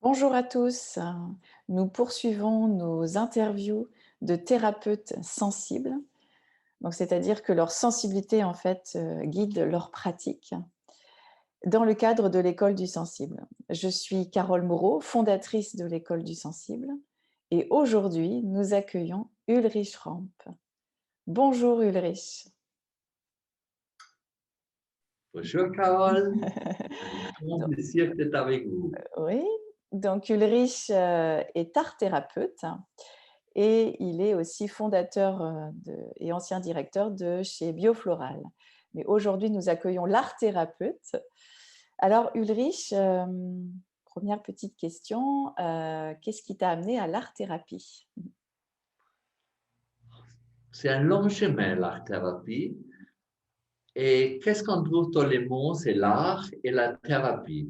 Bonjour à tous. Nous poursuivons nos interviews de thérapeutes sensibles. Donc, c'est-à-dire que leur sensibilité, en fait, guide leur pratique dans le cadre de l'école du sensible. Je suis Carole Moreau, fondatrice de l'école du sensible. Et aujourd'hui, nous accueillons Ulrich Ramp. Bonjour Ulrich. Bonjour Carole, un grand Donc, plaisir d'être avec vous. oui, donc Ulrich est art thérapeute. Et il est aussi fondateur et ancien directeur de chez Biofloral. Mais aujourd'hui, nous accueillons l'art thérapeute. Alors, Ulrich, première petite question, qu'est-ce qui t'a amené à l'art-thérapie? C'est un long chemin, l'art-thérapie. Et qu'est-ce qu'on trouve dans les mots? C'est l'art et la thérapie.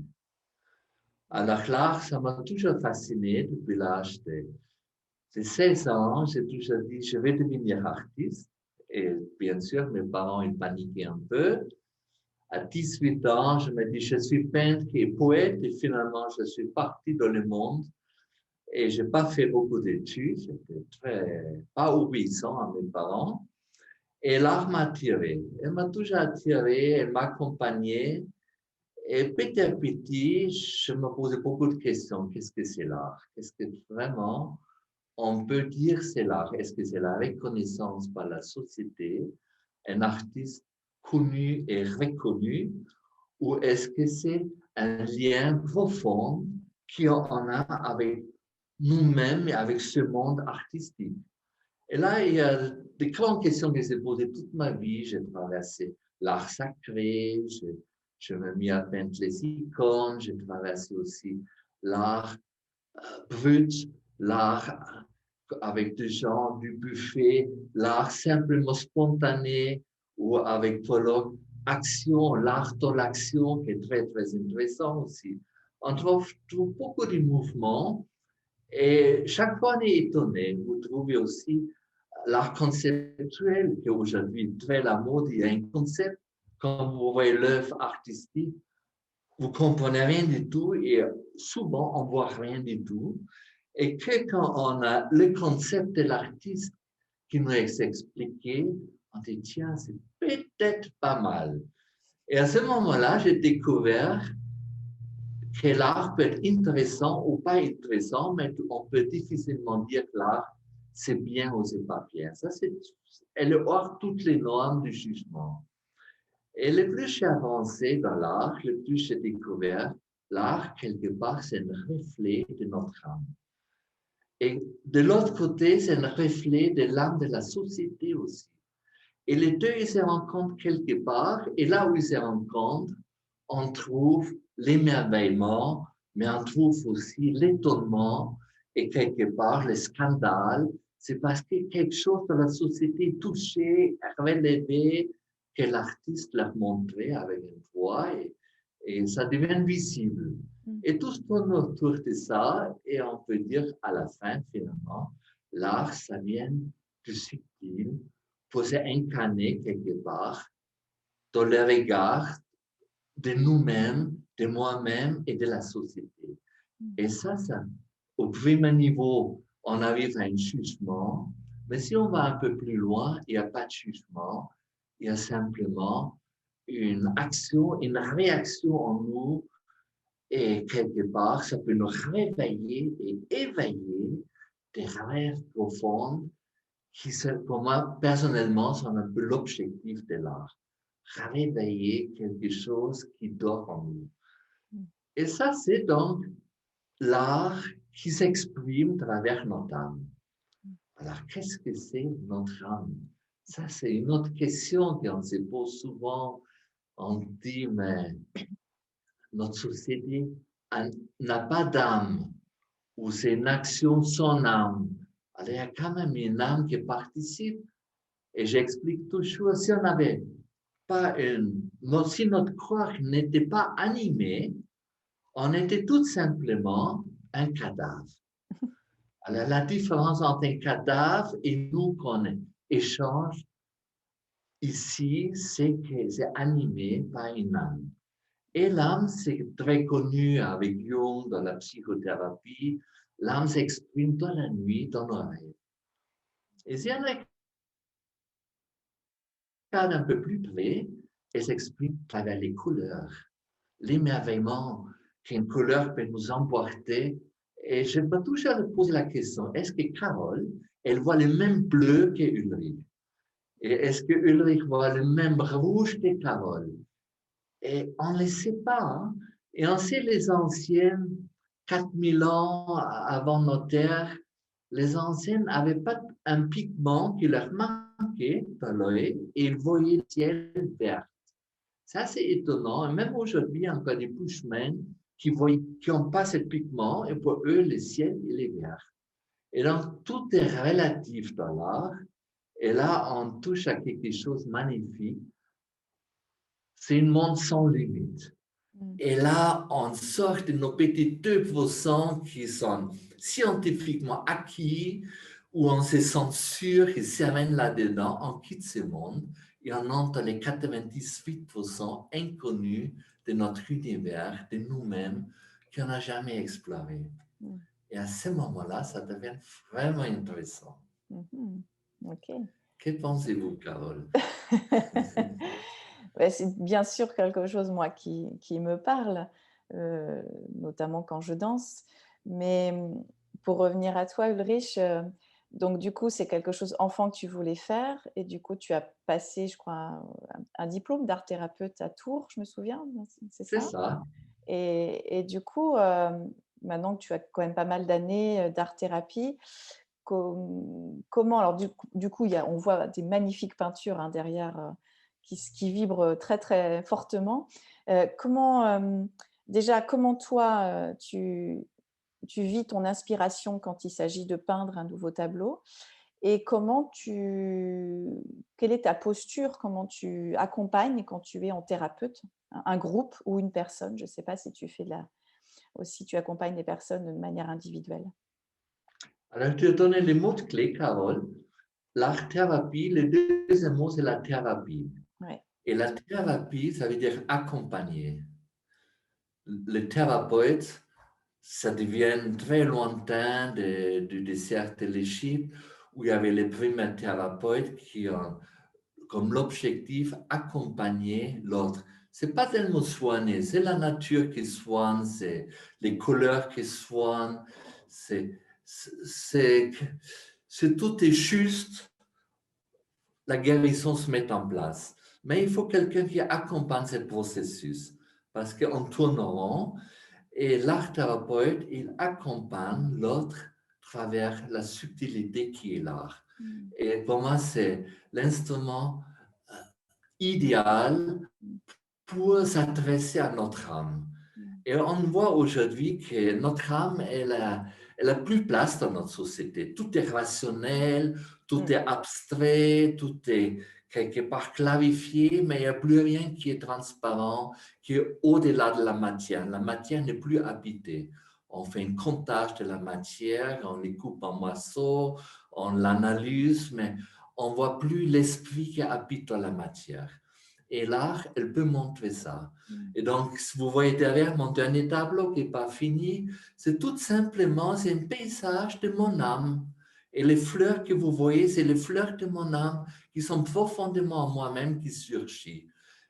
Alors l'art, ça m'a toujours fasciné depuis l'âge de 16 ans. J'ai toujours dit, je vais devenir artiste. Et bien sûr, mes parents, ils paniquaient un peu. À 18 ans, je me dis, je suis peintre et poète. Et finalement, je suis parti dans le monde. Et j'ai pas fait beaucoup d'études, j'étais pas obéissant à mes parents. Et l'art m'a attiré. Elle m'a toujours attiré, elle m'a accompagné. Et petit à petit, je me posais beaucoup de questions. Qu'est-ce que c'est l'art? Qu'est-ce que vraiment on peut dire c'est l'art? Est-ce que c'est la reconnaissance par la société, un artiste connu et reconnu, ou est-ce que c'est un lien profond qu'on a avec nous-mêmes et avec ce monde artistique? Et là, il y a des grandes questions que j'ai posées toute ma vie. J'ai traversé l'art sacré, je me mis à peindre les icônes, j'ai traversé aussi l'art brut, l'art avec des gens du buffet, l'art simplement spontané ou avec Pollock, action, l'art dans l'action qui est très, très intéressant aussi. On trouve beaucoup de mouvements et chaque fois on est étonné. Vous trouvez aussi l'art conceptuel qui est aujourd'hui très la mode. Il y a un concept, quand vous voyez l'œuvre artistique, vous comprenez rien du tout et souvent on voit rien du tout. Et que quand on a le concept de l'artiste qui nous est expliqué, on dit tiens, c'est peut-être pas mal. Et à ce moment-là, j'ai découvert que l'art peut être intéressant ou pas intéressant, mais on peut difficilement dire que l'art, c'est bien ou c'est pas bien. Ça, elle est hors toutes les normes du jugement. Et le plus j'ai avancé dans l'art, le plus j'ai découvert l'art, quelque part, c'est un reflet de notre âme. Et de l'autre côté, c'est un reflet de l'âme de la société aussi. Et les deux, ils se rencontrent quelque part, et là où ils se rencontrent, on trouve l'émerveillement, mais on trouve aussi l'étonnement et quelque part le scandale. C'est parce que quelque chose dans la société touché, relevé, que l'artiste l'a montré avec une voix et ça devient visible. Et tout se tourne autour de ça et on peut dire à la fin, finalement, l'art, ça vient du subtil pour s'incarner quelque part dans le regard de nous-mêmes, de moi-même et de la société. Et ça, au premier niveau, on arrive à un jugement, mais si on va un peu plus loin, il n'y a pas de jugement, il y a simplement une action, une réaction en nous, et quelque part, ça peut nous réveiller et éveiller des rêves profonds qui, pour moi, personnellement, sont un peu l'objectif de l'art. Réveiller quelque chose qui dort en nous. Et ça, c'est donc l'art qui s'exprime à travers notre âme. Alors, qu'est-ce que c'est notre âme? Ça, c'est une autre question qu'on se pose souvent. On dit, mais notre société n'a pas d'âme, ou c'est une action sans âme. Alors, il y a quand même une âme qui participe. Et j'explique toujours, si on n'avait pas si notre corps n'était pas animé, on était tout simplement un cadavre. Alors, la différence entre un cadavre et nous qu'on échange ici, c'est que c'est animé par une âme. Et l'âme, c'est très connu avec Jung dans la psychothérapie, l'âme s'exprime dans la nuit, dans nos rêves. Et s'il y en a un cadre un peu plus près, elle s'exprime à travers les couleurs, l'émerveillement qu'une couleur peut nous emporter. Et je me touche à poser la question, est-ce que Carole, elle voit le même bleu que Ulrich? Et est-ce que Ulrich voit le même rouge que Carole? Et on ne le sait pas. Hein? Et on sait les anciennes, 4000 ans avant nos terres, les anciennes n'avaient pas un pigment qui leur manquait dans l'œil et ils voyaient le ciel vert. Ça, c'est étonnant. Et même aujourd'hui, il y a encore des Bushmen qui n'ont pas ce pigment et pour eux, le ciel, il est vert. Et donc, tout est relatif dans l'art. Et là, on touche à quelque chose de magnifique. C'est une monde sans limite. Et là, on sort de nos petits 2% qui sont scientifiquement acquis, où on se sent sûr qu'ils s'amènent là-dedans, on quitte ce monde et on entre les 98% inconnus de notre univers, de nous-mêmes, qu'on n'a jamais exploré. Et à ce moment-là, ça devient vraiment intéressant. Ok. Que pensez-vous, Carole? C'est bien sûr quelque chose, moi, qui me parle, notamment quand je danse. Mais pour revenir à toi, Ulrich, donc du coup, c'est quelque chose enfant que tu voulais faire. Et du coup, tu as passé, je crois, un diplôme d'art thérapeute à Tours, je me souviens, c'est C'est ça? ça. Et du coup, maintenant que tu as quand même pas mal d'années d'art-thérapie, comment, alors du coup on voit des magnifiques peintures derrière qui vibrent très très fortement. Déjà, comment toi, tu vis ton inspiration quand il s'agit de peindre un nouveau tableau? Et quelle est ta posture? Comment tu accompagnes quand tu es en thérapeute, un groupe ou une personne? Je ne sais pas si tu fais aussi tu accompagnes les personnes de manière individuelle. Alors, tu as donné les mots-clés, Carole. L'art-thérapie, le deuxième mot, c'est la thérapie. Ouais. Et la thérapie, ça veut dire accompagner. Le thérapeute, ça devient très lointain du dessert de l'Égypte, où il y avait les premiers thérapeutes qui ont comme l'objectif accompagner l'autre. C'est pas tellement soigner, c'est la nature qui soigne, c'est les couleurs qui soignent, c'est tout est juste, la guérison se met en place. Mais il faut quelqu'un qui accompagne ce processus, parce qu'on tourne rond et l'art thérapeute, il accompagne l'autre à travers la subtilité qui est l'art. Et pour moi, c'est l'instrument idéal pour s'adresser à notre âme. Et on voit aujourd'hui que notre âme, elle a plus place dans notre société. Tout est rationnel, tout est abstrait, tout est quelque part clarifié, mais il n'y a plus rien qui est transparent, qui est au-delà de la matière. La matière n'est plus habitée. On fait un comptage de la matière, on les coupe en morceaux, on l'analyse, mais on ne voit plus l'esprit qui habite dans la matière. Et l'art, elle peut montrer ça. Et donc, si vous voyez derrière mon dernier tableau qui n'est pas fini, c'est tout simplement, c'est un paysage de mon âme. Et les fleurs que vous voyez, c'est les fleurs de mon âme qui sont profondément en moi-même qui surgissent.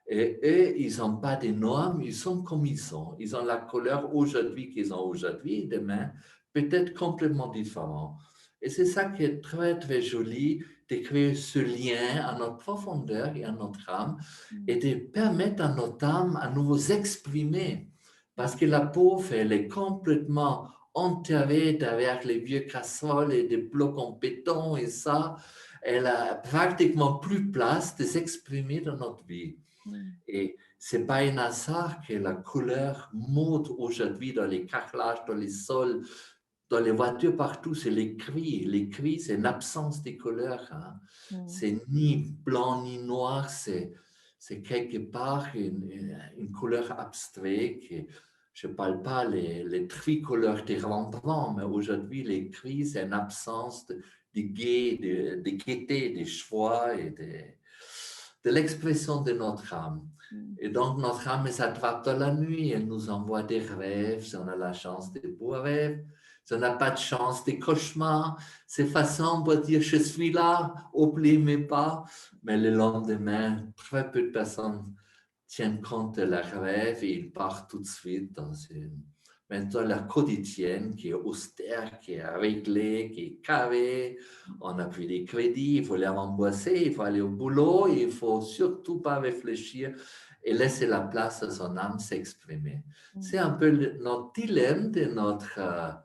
Et eux, ils n'ont pas de normes, ils sont comme ils sont. Ils ont la couleur aujourd'hui qu'ils ont aujourd'hui, et demain, peut-être complètement différent. Et c'est ça qui est très, très joli, de créer ce lien à notre profondeur et à notre âme et de permettre à notre âme à nous s'exprimer. Parce que la pauvre, elle est complètement enterrée derrière les vieux casseroles et des blocs en béton et ça, elle a pratiquement plus place de s'exprimer dans notre vie. Et c'est pas un hasard que la couleur monte aujourd'hui dans les carrelages, dans les sols, dans les voitures partout, c'est les cris. Les cris, c'est une absence de couleur. Hein. C'est ni blanc ni noir, c'est quelque part une couleur abstraite. Je ne parle pas les tricolores des Rembrandt, mais aujourd'hui, les cris, c'est une absence de gaieté, de choix et de l'expression de notre âme. Et donc, notre âme, elle s'attrape dans la nuit, elle nous envoie des rêves, si on a la chance des beaux rêves, si on n'a pas de chance, des cauchemars. C'est facile pour dire, je suis là, oublie mes pas, mais le lendemain, très peu de personnes tiennent compte de leurs rêves et ils partent tout de suite dans une maintenant la quotidienne qui est austère, qui est réglée, qui est carrée. On a pris des crédits, il faut les rembourser, il faut aller au boulot, il ne faut surtout pas réfléchir et laisser la place à son âme s'exprimer. C'est un peu notre dilemme de notre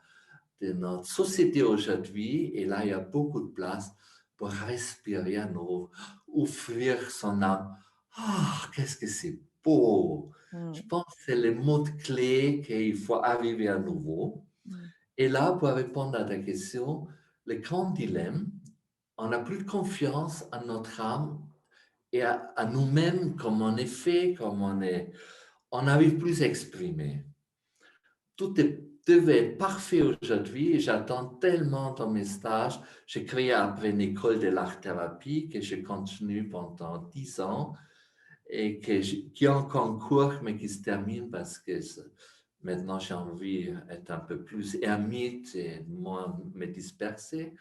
société aujourd'hui. Et là, il y a beaucoup de place pour respirer à nouveau, offrir son âme. Ah, qu'est-ce que c'est beau! Je pense que c'est le mot clé qu'il faut arriver à nouveau. Et là, pour répondre à ta question, le grand dilemme, on n'a plus de confiance en notre âme et à nous-mêmes, comme on est fait, comme on n'arrive plus à exprimer. Devait être parfait aujourd'hui et j'attends tellement dans mes stages. J'ai créé après une école de l'art-thérapie que je continue pendant 10 ans et qui est en concours, mais qui se termine parce que maintenant j'ai envie d'être un peu plus ermite et moins me disperser.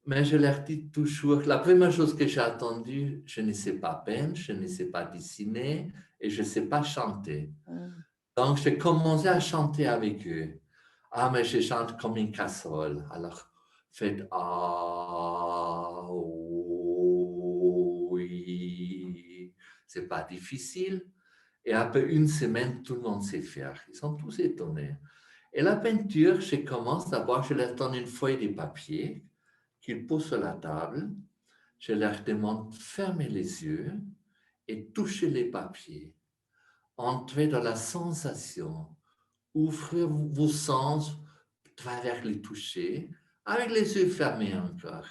Mais je leur dis toujours, la première chose que j'ai attendue, je ne sais pas peindre, je ne sais pas dessiner et je ne sais pas chanter. Donc, j'ai commencé à chanter avec eux. Ah, mais je chante comme une casserole. Alors, faites ah, oui. C'est pas difficile. Et après une semaine, tout le monde sait faire. Ils sont tous étonnés. Et la peinture, je commence d'abord, je leur donne une feuille de papier qu'ils posent sur la table. Je leur demande fermez les yeux et touchez les papiers. Entrez dans la sensation. Ouvrez vos sens à travers les toucher, avec les yeux fermés encore.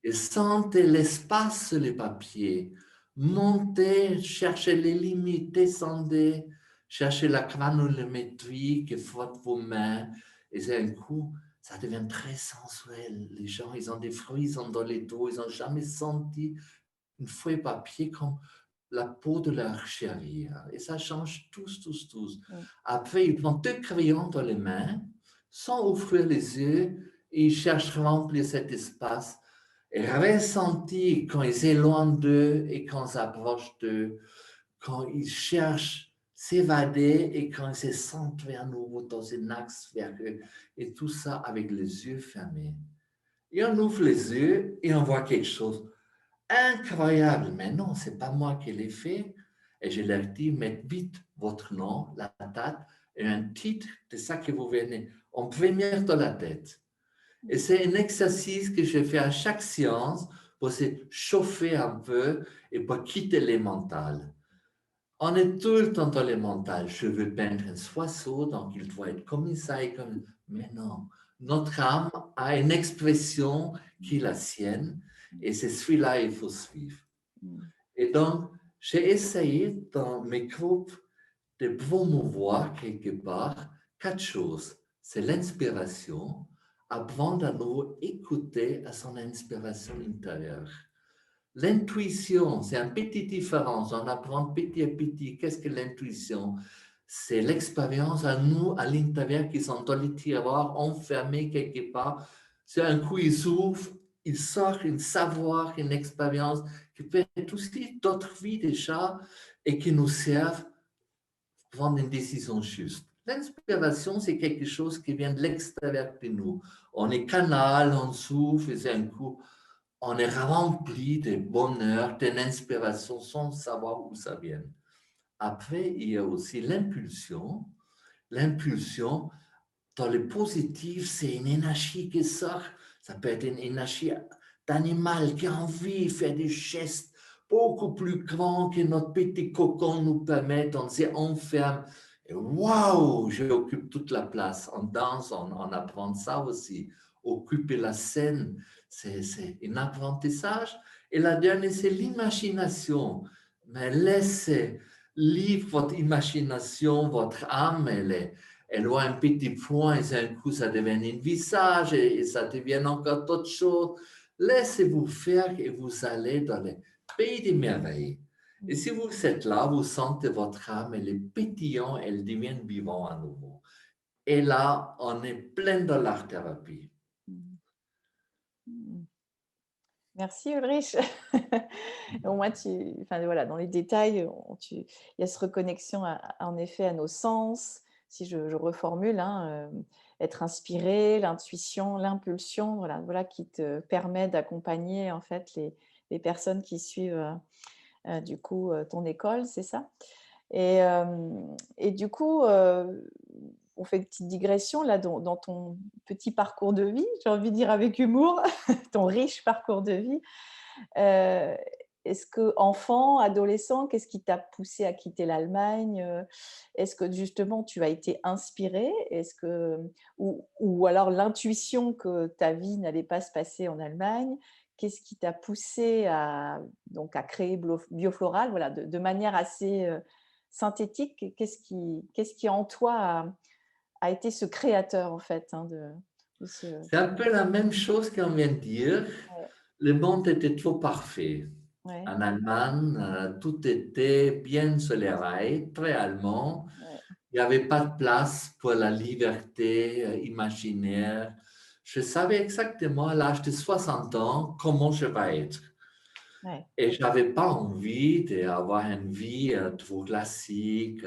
Et sentez l'espace sur les papiers. Montez, cherchez les limites, descendez, cherchez la granulométrie qui frotte vos mains. Et c'est un coup, ça devient très sensuel. Les gens, ils ont des fruits, ils ont dans les dos, ils n'ont jamais senti une feuille de papier comme la peau de leur chérie. Et ça change tous. Après, ils prennent 2 crayons dans les mains, sans ouvrir les yeux, et ils cherchent à remplir cet espace. Et ressentir quand ils s'éloignent d'eux et quand ils s'approchent d'eux, quand ils cherchent s'évader et quand ils se sentent à nouveau dans un axe vers eux. Et tout ça avec les yeux fermés. Et on ouvre les yeux et on voit quelque chose incroyable, mais non, ce n'est pas moi qui l'ai fait. Et je leur dis, mettez vite votre nom, la date et un titre de ça que vous venez en première dans la tête. Et c'est un exercice que je fais à chaque séance pour se chauffer un peu et pour quitter les mentales. On est tout le temps dans les mentales. Je veux peindre un oiseau, donc il doit être comme ça et comme... Mais non, notre âme a une expression qui est la sienne et c'est celui-là qu'il faut suivre. Et donc, j'ai essayé dans mes groupes de promouvoir quelque part 4 choses. C'est l'inspiration, apprendre à nous écouter à son inspiration intérieure. L'intuition, c'est une petite différence. On apprend petit à petit. Qu'est-ce que l'intuition? C'est l'expérience à nous, à l'intérieur, qui sont dans les tiroirs, enfermés quelque part. C'est un coup, ils s'ouvrent, ils sortent un savoir, une expérience qui peut être aussi d'autres vies déjà et qui nous servent à prendre une décision juste. L'inspiration, c'est quelque chose qui vient de l'extérieur de nous. On est canal, on s'ouvre et c'est un coup on est rempli de bonheur, d'inspiration sans savoir où ça vient. Après, il y a aussi l'impulsion. L'impulsion, dans le positif, c'est une énergie qui sort. Ça peut être une énergie d'animal qui a envie de faire des gestes beaucoup plus grands que notre petit cocon nous permet. On s'enferme. Et waouh, j'occupe toute la place. On danse, on apprend ça aussi. Occuper la scène, c'est un apprentissage. Et la dernière, c'est l'imagination. Mais laissez libre votre imagination, votre âme, elle voit un petit point et d'un coup, ça devient un visage et ça devient encore d'autres choses. Laissez-vous faire et vous allez dans les pays des merveilles. Et si vous êtes là, vous sentez votre âme, elle est pétillante, elle devient vivante à nouveau. Et là, on est plein de l'art-thérapie. Merci Ulrich. Au moins, enfin, voilà, dans les détails, il y a cette reconnexion en effet à nos sens. Si je reformule, hein, être inspiré, l'intuition, l'impulsion, voilà, qui te permet d'accompagner en fait les personnes qui suivent du coup ton école, c'est ça. Et du coup, on fait une petite digression là dans ton petit parcours de vie, j'ai envie de dire avec humour, ton riche parcours de vie. Est-ce que enfant, adolescent, qu'est-ce qui t'a poussé à quitter l'Allemagne? Est-ce que justement tu as été inspiré? Ou alors l'intuition que ta vie n'allait pas se passer en Allemagne? Qu'est-ce qui t'a poussé à créer Biofloral, voilà, de manière assez synthétique? Qu'est-ce qui en toi a été ce créateur en fait, hein, de ce... C'est un peu la même chose qu'on vient de dire. Ouais, Le monde était trop parfait. ouais, En Allemagne, tout était bien sur les rails, très allemand. ouais, Il n'y avait pas de place pour la liberté imaginaire. Je savais exactement à l'âge de 60 ans comment je vais être. ouais. Et je n'avais pas envie d'avoir une vie trop classique.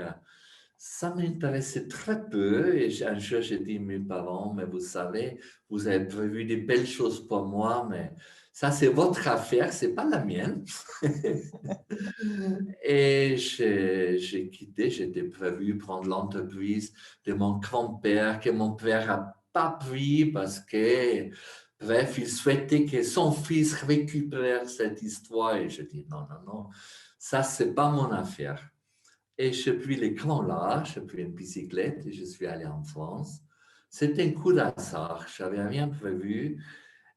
Ça m'intéressait très peu. Et un jour, j'ai dit à mes parents, mais vous savez, vous avez prévu des belles choses pour moi, mais ça, c'est votre affaire, ce n'est pas la mienne. Et j'ai quitté, j'étais prévu prendre l'entreprise de mon grand-père, que mon père n'a pas pris parce que, bref, il souhaitait que son fils récupère cette histoire. Et je dis non, non, non, ça, c'est pas mon affaire. Et j'ai pris l'écran là, j'ai pris une bicyclette et je suis allé en France. C'était un coup d'hasard, je n'avais rien prévu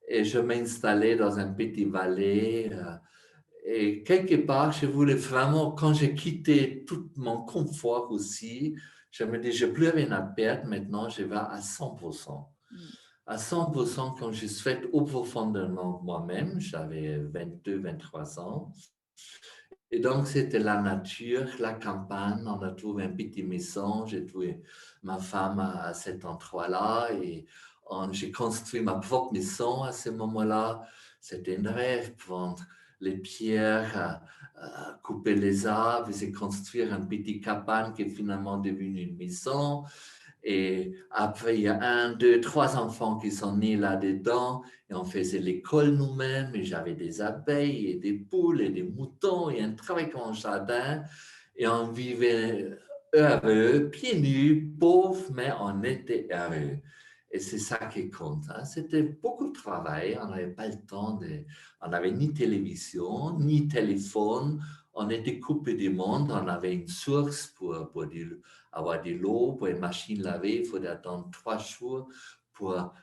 et je m'installais dans un petit vallée. Et quelque part, je voulais vraiment, quand j'ai quitté tout mon confort aussi, je me dis, je n'ai plus rien à perdre, maintenant je vais à 100%. Mm. À 100% quand je souhaite au profondément moi-même, j'avais 22, 23 ans. Et donc, c'était la nature, la campagne. On a trouvé un petit maison. J'ai trouvé ma femme à cet endroit-là et j'ai construit ma propre maison à ce moment-là. C'était un rêve, prendre les pierres, couper les arbres et construire un petit campagne qui est finalement devenue une maison. Et après, il y a un, deux, trois enfants qui sont nés là-dedans. Et on faisait l'école nous-mêmes. Et j'avais des abeilles et des poules et des moutons et un très grand jardin. Et on vivait heureux, pieds nus, pauvres, mais on était heureux. Et c'est ça qui compte, hein. C'était beaucoup de travail. On n'avait pas le temps de... On n'avait ni télévision, ni téléphone. On était coupé du monde. On avait une source pour avoir de l'eau, pour une machine lavée. Il fallait attendre 3 jours pour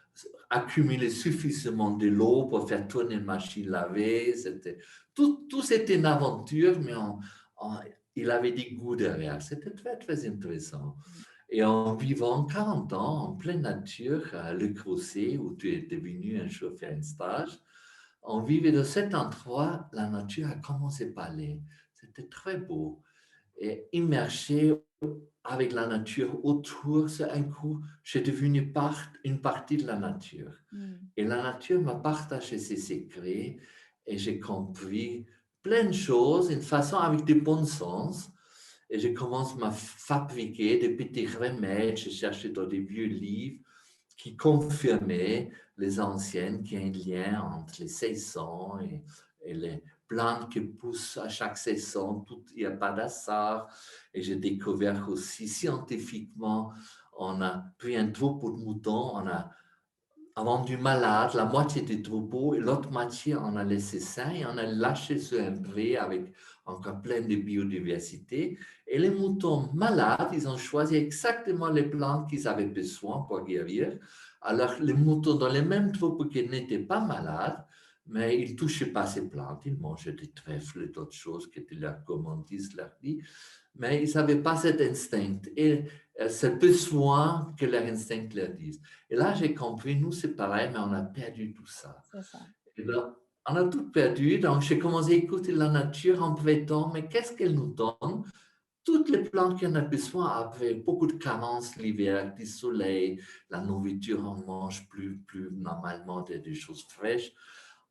accumuler suffisamment de l'eau pour faire tourner une machine lavée. Tout c'était une aventure, mais il avait des goûts derrière. C'était très, très intéressant. Et en vivant 40 ans en pleine nature à Le Creuset, où tu es devenu un chauffeur en stage, on vivait de cet endroit, la nature a commencé à parler. C'était très beau. Et immergé avec la nature autour, c'est un coup, j'ai devenu une partie de la nature. Mm. Et la nature m'a partagé ses secrets et j'ai compris plein de choses, une façon avec du bon sens. Et je commence à fabriquer des petits remèdes. Je cherchais dans des vieux livres qui confirmaient les anciennes, qu'il y a un lien entre les saisons et les plantes qui poussent à chaque saison. Il n'y a pas d'hasard. Et j'ai découvert aussi scientifiquement, on a pris un troupeau de moutons, on a rendu malade la moitié du troupeau et l'autre moitié, on a laissé sain et on a lâché sur un pré avec encore plein de biodiversité. Et les moutons malades, ils ont choisi exactement les plantes qu'ils avaient besoin pour guérir. Alors, les moutons dans les mêmes troupeaux qui n'étaient pas malades, mais ils ne touchaient pas ces plantes, ils mangeaient des trèfles et d'autres choses qui étaient leur gourmandise, leur vie, mais ils n'avaient pas cet instinct et ce besoin que leur instinct leur dise. Et là, j'ai compris, nous, c'est pareil, mais on a perdu tout ça. C'est ça. Et là, on a tout perdu. Donc, j'ai commencé à écouter la nature en prétendant, mais qu'est-ce qu'elle nous donne? Toutes les plantes qu'on a besoin avaient beaucoup de carences l'hiver, du soleil, la nourriture, on mange plus normalement des choses fraîches.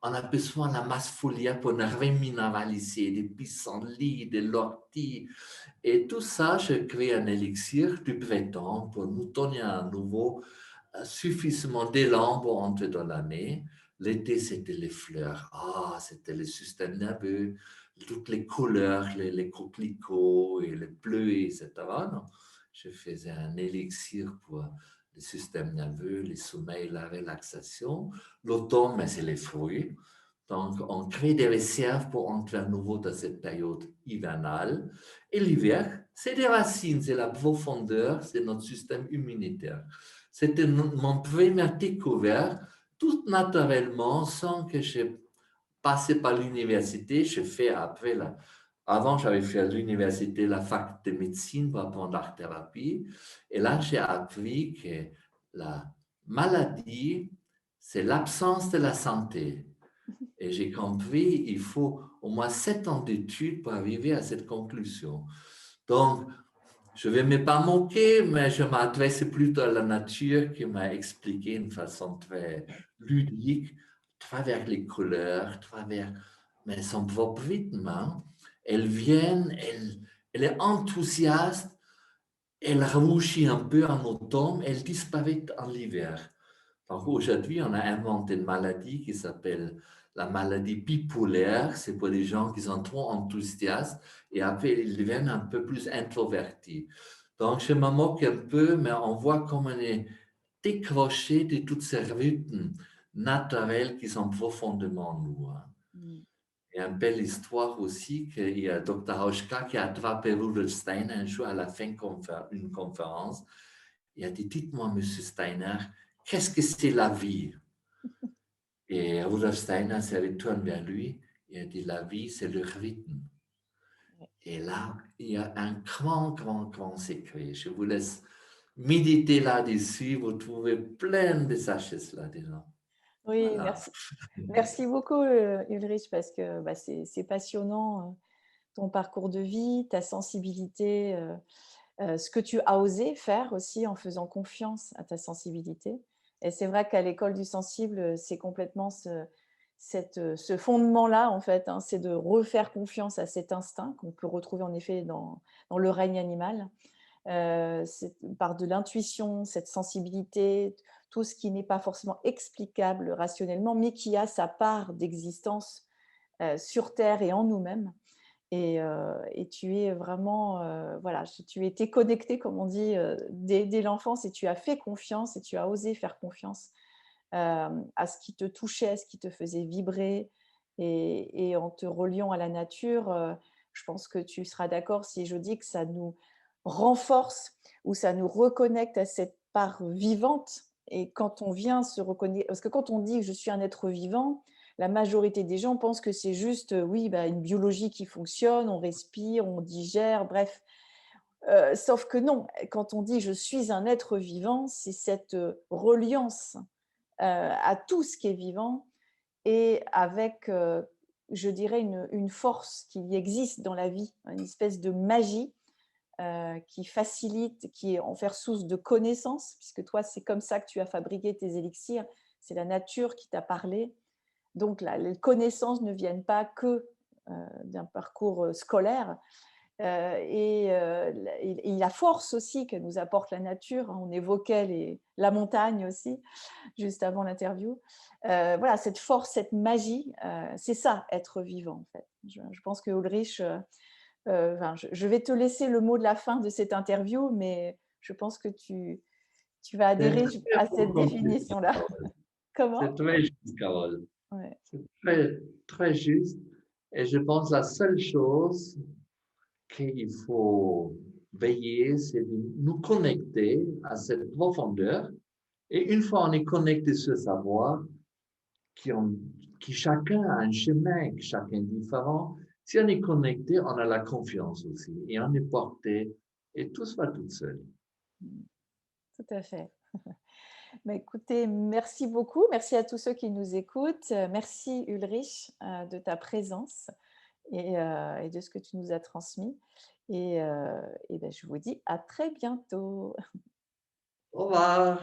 On a besoin de la masse foliaire pour nous reminéraliser, des pissenlits, des lorties. Et tout ça, je crée un élixir du printemps pour nous donner à nouveau suffisamment d'élan pour entrer dans l'année. L'été, c'était les fleurs. C'était le système nerveux, toutes les couleurs, les coquelicots et les bleus, etc. Donc, je faisais un élixir pour le système nerveux, le sommeil, la relaxation. L'automne, mais c'est les fruits. Donc, on crée des réserves pour entrer à nouveau dans cette période hivernale. Et l'hiver, c'est des racines, c'est la profondeur, c'est notre système immunitaire. C'était mon première découverte, tout naturellement, sans que je passe par l'université. Je fais après avant, j'avais fait à l'université la fac de médecine pour apprendre l'art-thérapie. Et là, j'ai appris que la maladie, c'est l'absence de la santé. Et j'ai compris, il faut au moins 7 ans d'études pour arriver à cette conclusion. Donc, je ne vais même pas moquer, mais je m'adresse plutôt à la nature qui m'a expliqué d'une façon très ludique, à travers les couleurs, à travers mais son propre rythme. Hein. Elle vient, elle est enthousiaste, elle rougit un peu en automne, elle disparaît en hiver. Donc aujourd'hui, on a inventé une maladie qui s'appelle la maladie bipolaire. C'est pour les gens qui sont trop enthousiastes et après, ils deviennent un peu plus introvertis. Donc, je me moque un peu, mais on voit comme on est décroché de toutes ces rythmes naturels qui sont profondément en nous. Hein. Mm. Il y a une belle histoire aussi qu'il y a Dr. Hauschka qui a attrapé Rudolf Steiner un jour à la fin d'une conférence. Il a dit, dites-moi, Monsieur Steiner, qu'est-ce que c'est la vie? Et Rudolf Steiner s'est retourné vers lui et a dit, la vie, c'est le rythme. Et là, il y a un grand secret. Je vous laisse méditer là-dessus. Vous trouvez plein de sagesse là-dedans. Oui, Voilà. merci. Merci beaucoup, Ulrich, parce que bah, c'est passionnant, ton parcours de vie, ta sensibilité, ce que tu as osé faire aussi en faisant confiance à ta sensibilité. Et c'est vrai qu'à l'école du sensible, c'est complètement ce fondement-là, en fait, hein, c'est de refaire confiance à cet instinct qu'on peut retrouver en effet dans le règne animal. C'est par de l'intuition, cette sensibilité, tout ce qui n'est pas forcément explicable rationnellement, mais qui a sa part d'existence sur Terre et en nous-mêmes. Et tu es vraiment, voilà, tu étais connecté, comme on dit, dès l'enfance, et tu as fait confiance et tu as osé faire confiance à ce qui te touchait, à ce qui te faisait vibrer. Et en te reliant à la nature, je pense que tu seras d'accord si je dis que ça nous renforce ou ça nous reconnecte à cette part vivante. Et quand on vient se reconnaître, parce que quand on dit que je suis un être vivant, la majorité des gens pensent que c'est juste, oui, bah, une biologie qui fonctionne, on respire, on digère, bref. Sauf que non, quand on dit je suis un être vivant, c'est cette reliance à tout ce qui est vivant et avec, je dirais, une force qui existe dans la vie, une espèce de magie qui facilite, qui est en faire source de connaissances, puisque toi, c'est comme ça que tu as fabriqué tes élixirs, c'est la nature qui t'a parlé. Donc, les connaissances ne viennent pas que d'un parcours scolaire. Et la force aussi que nous apporte la nature, hein, on évoquait la montagne aussi, juste avant l'interview. Voilà, cette force, cette magie, c'est ça, être vivant, en fait. Je pense que Ulrich, enfin, je vais te laisser le mot de la fin de cette interview, mais je pense que tu vas C'est adhérer très à bon cette conclusion, définition-là. Carole. C'est Comment? très juste, Carole. Ouais. C'est très juste. Et je pense que la seule chose qu'il faut veiller, c'est de nous connecter à cette profondeur. Et une fois on est connecté sur ce savoir, qui, ont, qui chacun a un chemin, que chacun est différent, si on est connecté, on a la confiance aussi. Et on est porté, et tout se va tout seul. Tout à fait. Bah, écoutez, merci beaucoup. Merci à tous ceux qui nous écoutent. Merci Ulrich, de ta présence et de ce que tu nous as transmis et bah, je vous dis à très bientôt. Au revoir.